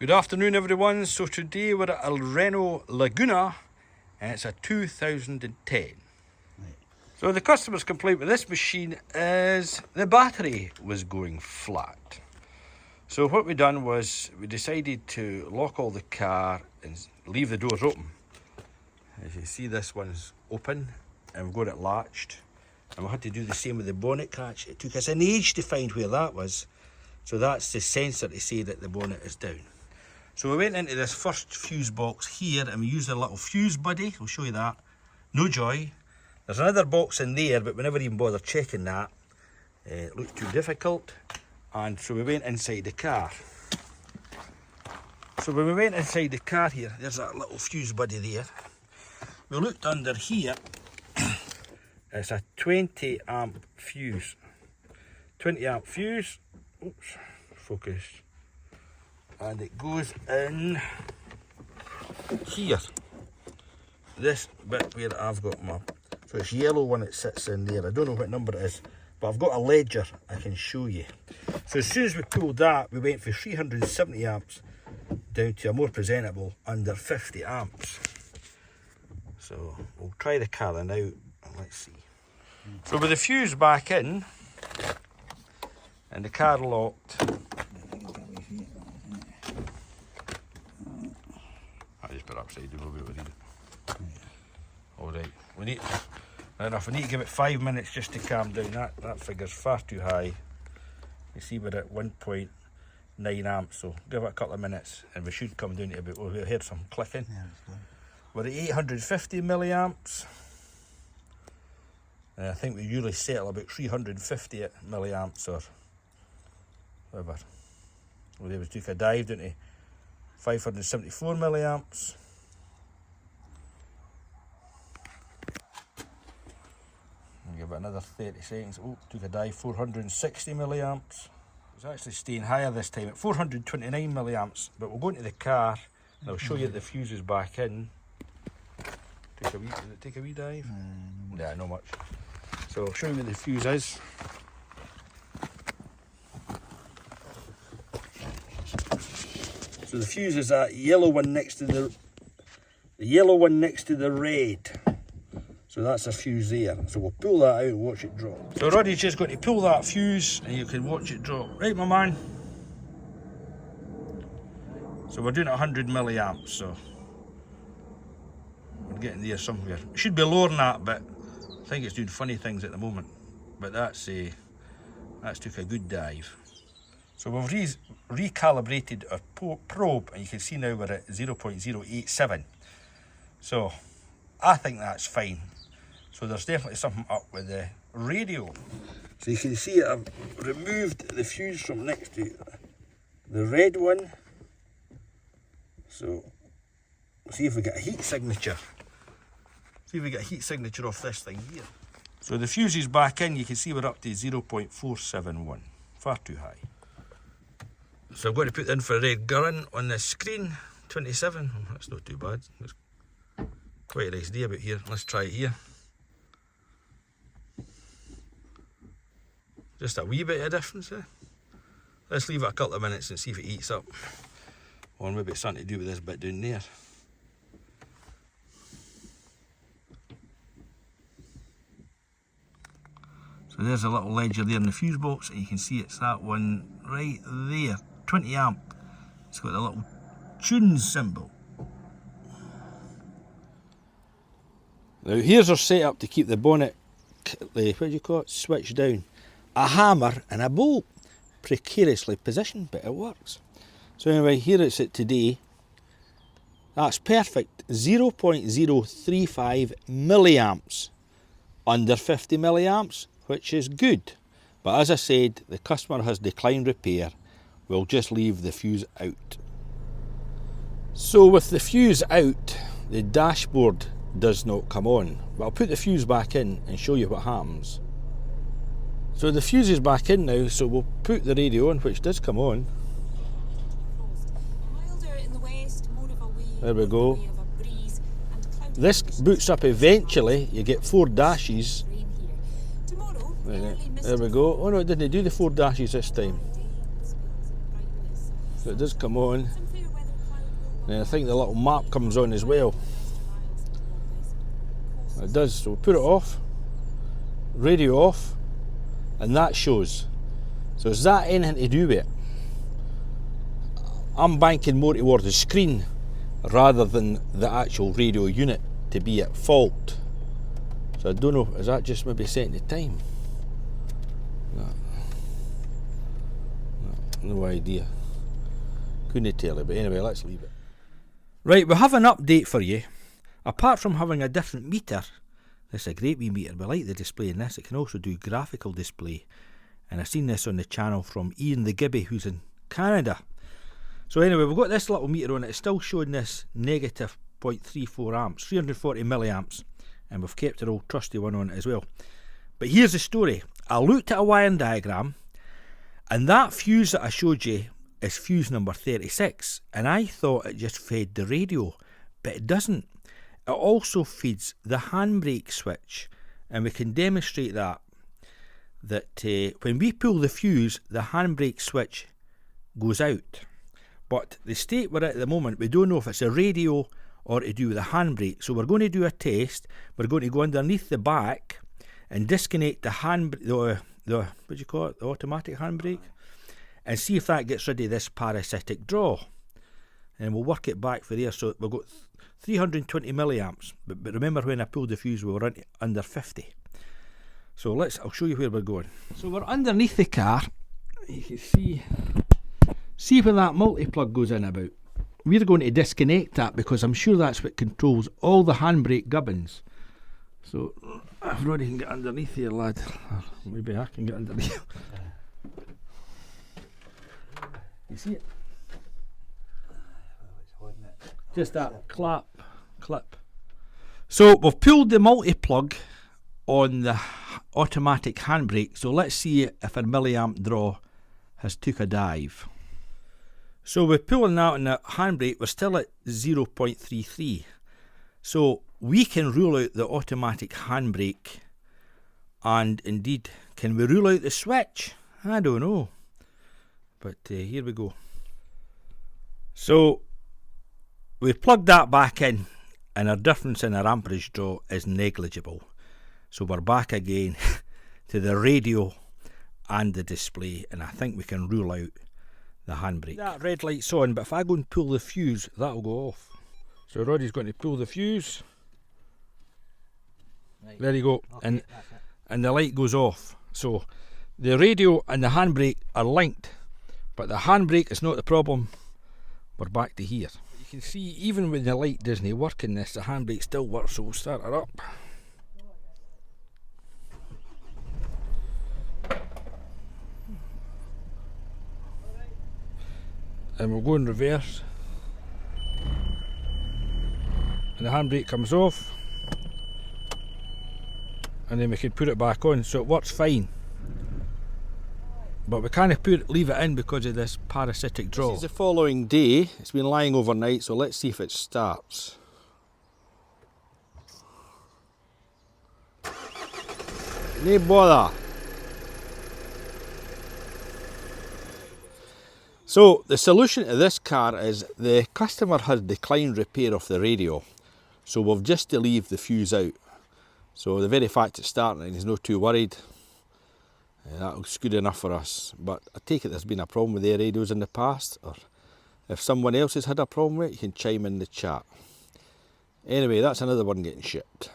Good afternoon everyone. So today we're at a Renault Laguna and it's a 2010. So the customer's complaint with this machine is the battery was going flat. So what we done was we decided to lock all the car and leave the doors open. As you see, this one's open and we've got it latched. And we had to do the same with the bonnet catch. It took us an age to find where that was. So that's the sensor to say that the bonnet is down. So we went into this first fuse box here and we used a little fuse buddy. I'll show you that. No joy. There's another box in there, but we never even bothered checking that. It looked too difficult. And so we went inside the car. So when we went inside the car here, there's that little fuse buddy there. We looked under here. It's a 20 amp fuse. 20 amp fuse. Oops, focus. And it goes in here. This bit where I've got my, so it's yellow when it sits in there. I don't know what number it is, but I've got a ledger I can show you. So as soon as we pulled that, we went from 370 amps down to a more presentable under 50 amps. So we'll try the car now and let's see. So with the fuse back in and the car locked, I just put it upside down, we'll be able to read it. Alright, we need to give it 5 minutes just to calm down. That figure's far too high. You see we're at 1.9 amps, so give it a couple of minutes and we should come down to about, we heard some clicking. Yeah, we're at 850 milliamps. And I think we usually settle about 350 milliamps or whatever. Well, there we took a dive down to 574 milliamps. And give it another 30 seconds. Oh, took a dive, 460 milliamps. It's actually staying higher this time at 429 milliamps. But we'll go into the car and I'll show you that the fuse is back in. Did it take a wee dive? Nah, not much. So I'll show you where the fuse is. So the fuse is that yellow one next to the yellow one next to the red. So that's a fuse there. So we'll pull that out and watch it drop. So Roddy's just going to pull that fuse and you can watch it drop. Right, my man? So we're doing 100 milliamps, so we're getting there somewhere. It should be lower than that, but I think it's doing funny things at the moment. But that's took a good dive. So we've recalibrated our probe and you can see now we're at 0.087. So I think that's fine. So there's definitely something up with the radio. So you can see I've removed the fuse from next to the red one. So we'll see if we get a heat signature. See if we get a heat signature off this thing here. So the fuse is back in, you can see we're up to 0.471. Far too high. So I'm going to put the infrared gun on the screen, 27, that's not too bad. There's quite a nice day about here. Let's try it here. Just a wee bit of difference, eh? Let's leave it a couple of minutes and see if it heats up. Or maybe it's something to do with this bit down there. So there's a little ledger there in the fuse box and you can see it's that one right there. 20 amp. It's got a little tune symbol. Now here's our setup to keep the bonnet, what do you call it, switched down. A hammer and a bolt. Precariously positioned, but it works. So anyway, here it's at today. That's perfect. 0.035 milliamps. Under 50 milliamps, which is good. But as I said, the customer has declined repair. We'll just leave the fuse out. So with the fuse out, the dashboard does not come on. But I'll put the fuse back in and show you what happens. So the fuse is back in now, so we'll put the radio on, which does come on. There we go. This boots up eventually, you get 4 dashes. There we go. Oh no, it didn't do the 4 dashes this time. So it does come on. And I think the little map comes on as well. It does, so put it off, radio off, and that shows. So is that anything to do with it? I'm banking more towards the screen rather than the actual radio unit to be at fault. So I don't know, is that just maybe setting the time? No idea. Couldn't tell you, but anyway, let's leave it. Right, we have an update for you. Apart from having a different meter, this is a great wee meter. We like the display in this. It can also do graphical display. And I've seen this on the channel from Ian the Gibby, who's in Canada. So anyway, we've got this little meter on it. It's still showing this negative 0.34 amps, 340 milliamps. And we've kept our old trusty one on it as well. But here's the story. I looked at a wiring diagram, and that fuse that I showed you is fuse number 36. And I thought it just fed the radio, but it doesn't. It also feeds the handbrake switch, and we can demonstrate that when we pull the fuse, the handbrake switch goes out. But the state we're at the moment, we don't know if it's a radio or to do with the handbrake. So we're going to do a test. We're going to go underneath the back and disconnect the what do you call it, the automatic handbrake, and see if that gets rid of this parasitic draw. And we'll work it back for there. So we've got 320 milliamps, but remember when I pulled the fuse we were under 50. So I'll show you where we're going. So we're underneath the car. You can see where that multi-plug goes in about. We're going to disconnect that because I'm sure that's what controls all the handbrake gubbins. So if Roddy can get underneath here, lad, or maybe I can get underneath. You see it? Just that clip. So we've pulled the multi-plug on the automatic handbrake, so let's see if a milliamp draw has took a dive. So we're pulling that on the handbrake, we're still at 0.33. So we can rule out the automatic handbrake, and indeed, can we rule out the switch? I don't know. But here we go. So we've plugged that back in, and our difference in our amperage draw is negligible. So we're back again to the radio and the display, and I think we can rule out the handbrake. That red light's on, but if I go and pull the fuse, that'll go off. So Roddy's going to pull the fuse. Right. There you go, okay, and the light goes off. So the radio and the handbrake are linked, but the handbrake is not the problem. We're back to here. You can see even when the light doesn't work in this, the handbrake still works, so we'll start her up. And we'll go in reverse, and the handbrake comes off, and then we can put it back on, so it works fine. But we can't leave it in because of this parasitic draw. This is the following day. It's been lying overnight, so let's see if it starts. No bother. So the solution to this car is the customer has declined repair of the radio, so we've just to leave the fuse out. So the very fact it's starting, he's not too worried. That's good enough for us. But I take it there's been a problem with their radios in the past, or if someone else has had a problem with it, you can chime in the chat. Anyway, that's another one getting shipped.